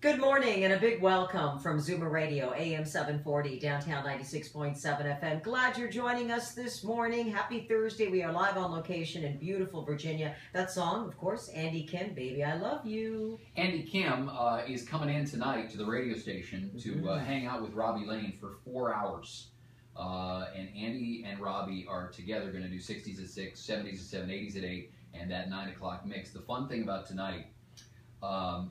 Good morning and a big welcome from Zoomer Radio, AM740, downtown 96.7 FM. Glad you're joining us this morning. Happy Thursday. We are live on location in beautiful Virginia. That song, of course, Andy Kim, Baby I Love You. Andy Kim is coming in tonight to the radio station to hang out with Robbie Lane for 4 hours. And Andy and Robbie are together going to do 60s at 6, 70s at 7, 80s at 8, and that 9 o'clock mix. The fun thing about tonight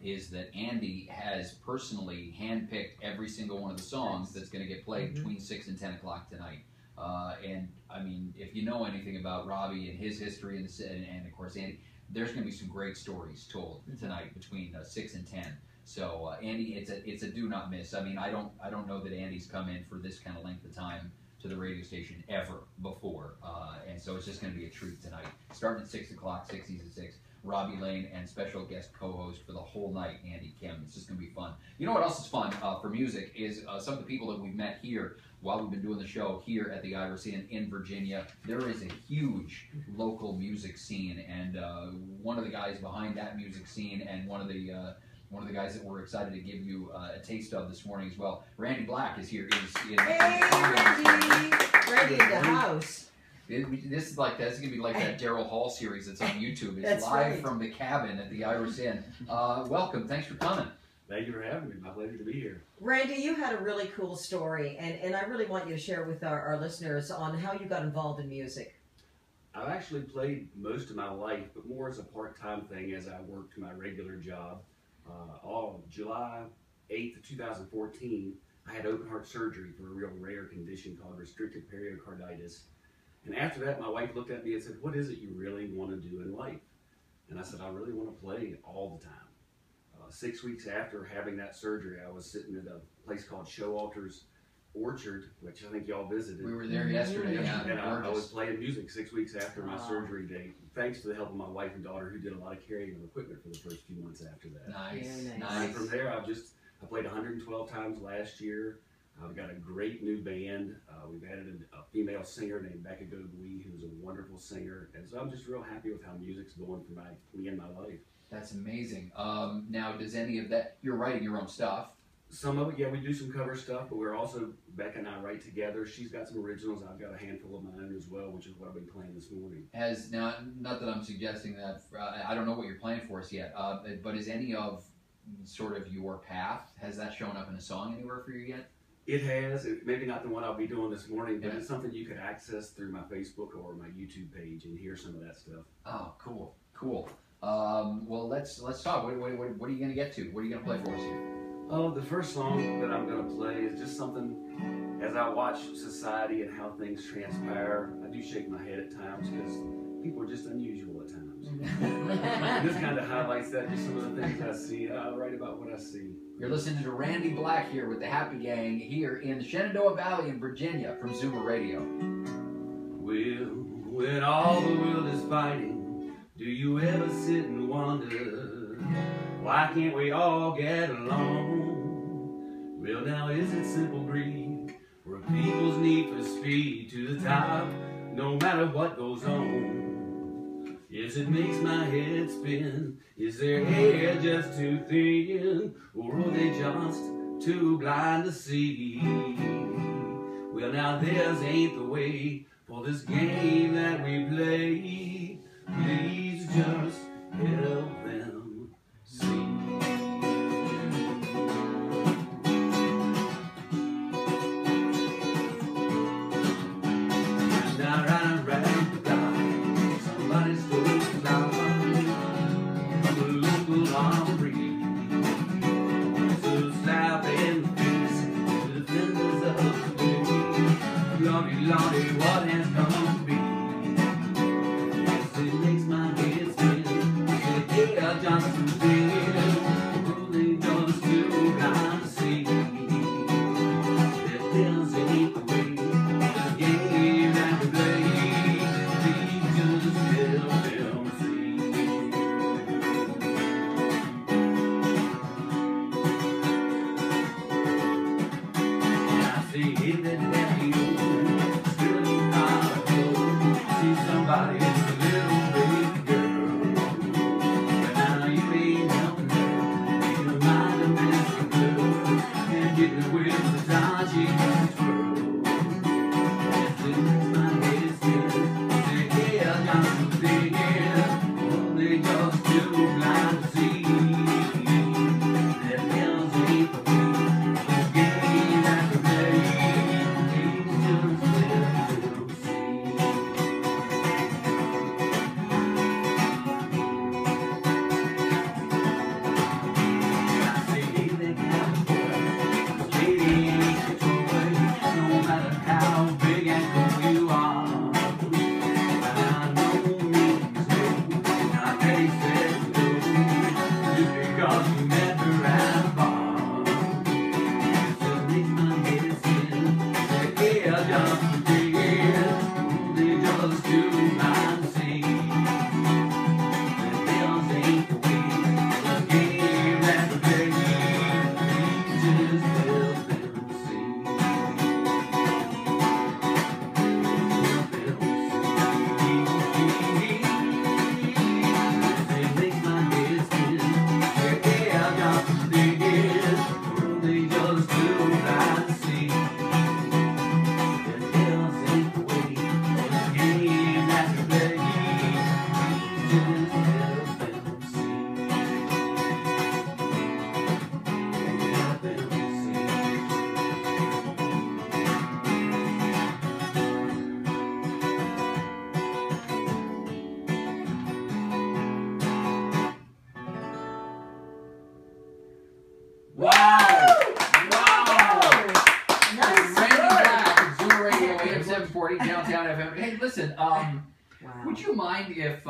is that Andy has personally handpicked every single one of the songs that's going to get played between 6 and 10 o'clock tonight. And I mean, if you know anything about Robbie and his history and of course Andy, there's going to be some great stories told tonight between 6 and 10. So Andy, it's a do not miss. I mean, I don't know that Andy's come in for this kind of length of time to the radio station ever before, and so it's just going to be a treat tonight. Starting at 6 o'clock, 60s at 6. Robbie Lane and special guest co-host for the whole night, Andy Kim. It's just going to be fun. You know what else is fun for music is some of the people that we've met here while we've been doing the show here at the Iris Inn in Virginia. There is a huge local music scene, and one of the guys behind that music scene, and one of the guys that we're excited to give you a taste of this morning as well, Randy Black is here. Hey, Randy! Randy in the house. This is going to be like that Daryl Hall series that's on YouTube. It's live from the cabin at the Iris Inn. Welcome. Thanks for coming. Thank you for having me. My pleasure to be here. Randy, you had a really cool story, and I really want you to share with our listeners on how you got involved in music. I've actually played most of my life, but more as a part-time thing as I worked my regular job. All July 8th of 2014, I had open heart surgery for a real rare condition called restricted pericarditis. And after that, my wife looked at me and said, "What is it you really want to do in life?" And I said, "I really want to play all the time." 6 weeks after having that surgery, I was sitting at a place called Showalter's Orchard, which I think y'all visited. We were there yesterday. And I was playing music 6 weeks after my surgery date, thanks to the help of my wife and daughter, who did a lot of carrying of equipment for the first few months after that. Nice. And from there, I played 112 times last year. I've got a great new band. We've added a female singer named Becca Gogui, who's a wonderful singer. And so I'm just real happy with how music's going for me and my life. That's amazing. Now, does any of that, you're writing your own stuff? Some of it, yeah, we do some cover stuff, but we're also, Becca and I write together. She's got some originals. I've got a handful of mine as well, which is what I've been playing this morning. Now, not that I'm suggesting that, I don't know what you're playing for us yet, but is any of sort of your path, has that shown up in a song anywhere for you yet? It has. Maybe not the one I'll be doing this morning, but it's something you could access through my Facebook or my YouTube page and hear some of that stuff. Oh, cool. Well, let's talk. What are you going to get to? What are you going to play for us here? Oh, the first song that I'm going to play is just something, as I watch society and how things transpire, I do shake my head at times because people are just unusual at times. This kind of highlights that, just some of the things I see. I write about what I see. You're listening to Randy Black here with the Happy Gang here in the Shenandoah Valley in Virginia from Zoomer Radio. Well, when all the world is fighting, do you ever sit and wonder, why can't we all get along? Well, now is it simple greed, or people's need for speed to the top, no matter what goes on? Yes, it makes my head spin. Is their hair just too thin, or are they just too blind to see? Well, now theirs ain't the way for this game that we play. Please just help them see. Lordy, what has come to be? Yes, it makes my head spin. They are just too thin, only just too blind to see. That there's ain't the way, the game that we play. Please just help them see. I see that daddy somebody's a little baby girl, but now you ain't Would you mind if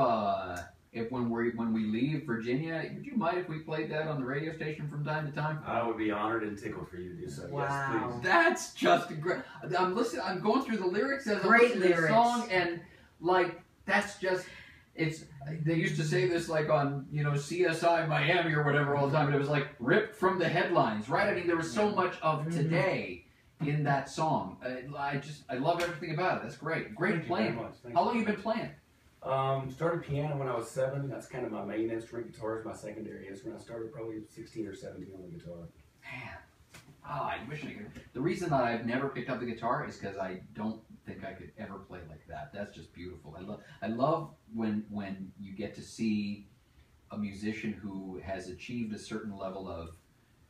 when we leave Virginia, would you mind if we played that on the radio station from time to time? I would be honored and tickled for you to do so. Wow. Yes, please. That's just great. I'm listening. I'm going through the lyrics as I'm Great listening to the lyrics. song, and like that's just. It's. They used to say this like on CSI Miami or whatever all the time, but it was like ripped from the headlines, right? I mean, there was so much of today in that song. I love everything about it. That's great. Great playing. How long have you been playing? Started piano when I was 7. That's kind of my main instrument. Guitar is my secondary instrument. I started probably 16 or 17 on the guitar. Man, I wish I could. The reason that I've never picked up the guitar is because I don't think I could ever play like that. That's just beautiful. I love when you get to see a musician who has achieved a certain level of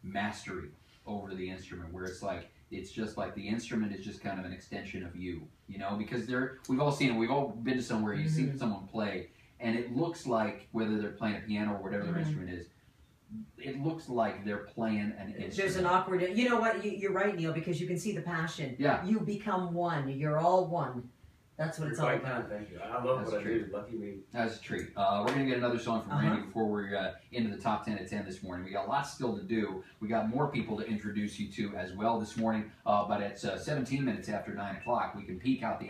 mastery over the instrument, where it's just like the instrument is just kind of an extension of you, because we've all seen it. We've all been to somewhere you see someone play, and it looks like, whether they're playing a piano or whatever their instrument is, it looks like they're playing an instrument. There's an awkward. You know what? You're right, Neil, because you can see the passion. Yeah. You become one. You're all one. That's what it's all about. Thank you. I love what I do. Lucky me. That's a treat. We're going to get another song from Randy before we're into the top 10 at 10 this morning. We got lots still to do. We got more people to introduce you to as well this morning. But it's 17 minutes after 9 o'clock. We can peek out the